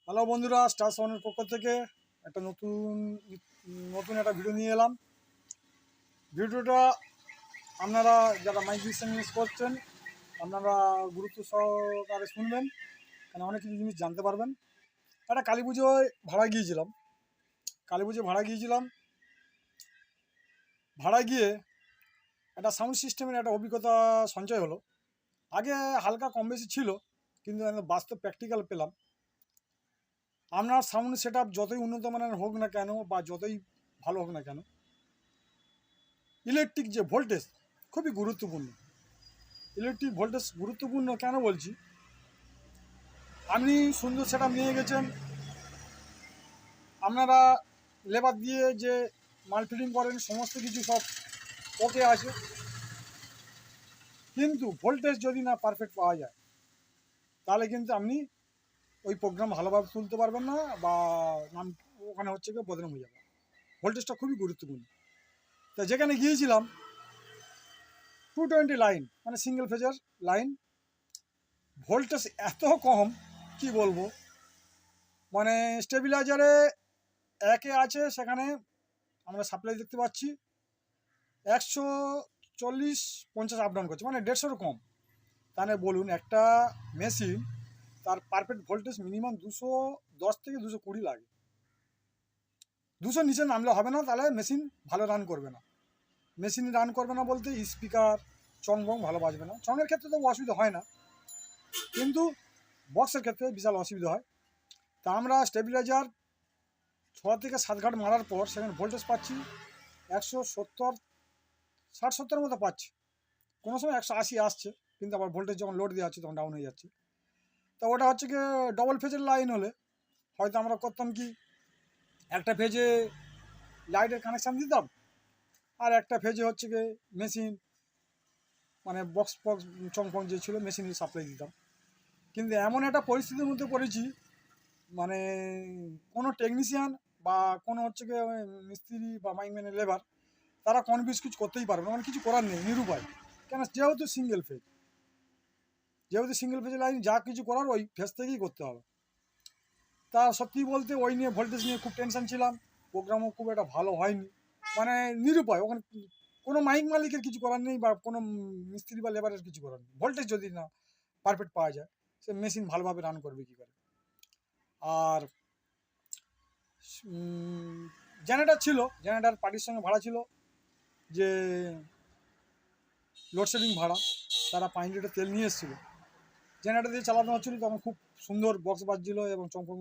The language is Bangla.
হ্যালো বন্ধুরা, স্টার সাউন্ডের পক্ষ থেকে একটা নতুন একটা ভিডিও নিয়ে এলাম। ভিডিওটা আপনারা যারা মাইক সিস্টেম ইউজ করছেন আপনারা গুরুত্ব সহকারে শুনবেন, কারণ অনেক কিছু জিনিস জানতে পারবেন। একটা কালী পুজোয় ভাড়া গিয়েছিলাম। ভাড়া গিয়ে একটা সাউন্ড সিস্টেমের একটা অভিজ্ঞতা সঞ্চয় হলো। আগে হালকা কম বেশি ছিল, কিন্তু বাস্তব প্র্যাকটিক্যাল পেলাম। আপনার সাউন্ড সেট আপ যতই উন্নত মানের হোক না কেন বা যতই ভালো হোক না কেন, ইলেকট্রিক যে ভোল্টেজ খুবই গুরুত্বপূর্ণ। ইলেকট্রিক ভোল্টেজ গুরুত্বপূর্ণ কেন বলছি, আপনি সুন্দর সেট আপ নিয়ে গেছেন, আপনারা লেবার দিয়ে যে মাল ফিটিং করেন সমস্ত কিছু সব ওকে আছে, কিন্তু ভোল্টেজ যদি না পারফেক্ট পাওয়া যায় তাহলে কিন্তু আপনি ওই প্রোগ্রাম ভালোভাবে তুলতে পারবেন না, বা নাম ওখানে হচ্ছে গিয়ে বদনাম হয়ে যাবে। ভোল্টেজটা খুবই গুরুত্বপূর্ণ। তা যেখানে গিয়েছিলাম 220 লাইন, মানে সিঙ্গেল ফেজের লাইন, ভোল্টেজ এত কম কি বলবো। মানে স্টেবিলাইজারে একে আছে, সেখানে আমরা সাপ্লাই দেখতে পাচ্ছি 140-50 আপ ডাউন করছে, মানে 150-র কম। তাহলে বলুন, একটা মেশিন তার পারফেক্ট ভোল্টেজ মিনিমাম 210 থেকে 220 লাগে। 200 নিচে নামলে হবে না, তাহলে মেশিন ভালো রান করবে না। মেশিন রান করবে না বলতে স্পিকার চং বং ভালো বাজবে না। চঙের ক্ষেত্রে তো অসুবিধা হয় না, কিন্তু বক্সের ক্ষেত্রে বিশাল অসুবিধা হয়। তা আমরা স্টেবিলাইজার 6 থেকে 7 ঘাট মারার পর সেখানে ভোল্টেজ পাচ্ছি 170, 60-70 মতো পাচ্ছি। কোনো সময় 180 আসছে, কিন্তু আবার ভোল্টেজ যখন লোড দেওয়া হচ্ছে তখন ডাউন হয়ে যাচ্ছে। তো ওটা হচ্ছে কি ডবল ফেজের লাইন হলে হয়তো আমরা করতাম কি, একটা ফেজে লাইটের কানেকশান দিতাম, আর একটা ফেজে হচ্ছে কি মেশিন, মানে বক্স চমফং যে ছিল মেশিনের সাপ্লাই দিতাম। কিন্তু এমন একটা পরিস্থিতির মধ্যে পড়েছি, মানে কোনো টেকনিশিয়ান বা কোনো হচ্ছে গিয়ে মিস্ত্রি বা মাইকম্যানের লেবার, তারা কনভিন্স কিছু করতেই পারবে না, মানে কিছু করার নেই, নিরুপায়। কেন, যেহেতু সিঙ্গেল ফেজ লাইন, যা কিছু করার ওই ফেজ থেকেই করতে হবে। তা সত্যি বলতে ওই নিয়ে ভোল্টেজ নিয়ে খুব টেনশন ছিলাম। প্রোগ্রামও খুব একটা ভালো হয়নি, মানে নিরুপায়। ওখানে কোনো মাইক মালিকের কিছু করার নেই, বা কোনো মিস্ত্রি বা লেবারের কিছু করার নেই। ভোল্টেজ যদি না পারফেক্ট পাওয়া যায়, সে মেশিন ভালোভাবে রান করবে কী করে। আর জেনারেটার ছিল, জেনারেটার পার্টির সঙ্গে ভাড়া ছিল, যে লোডশেডিং ভাড়া, তারা 5 লিটার তেল নিয়ে এসেছিলো, জেনারেটার দিয়ে চালানো হচ্ছিলো। তখন খুব সুন্দর বক্স বাজছিল এবং চমকম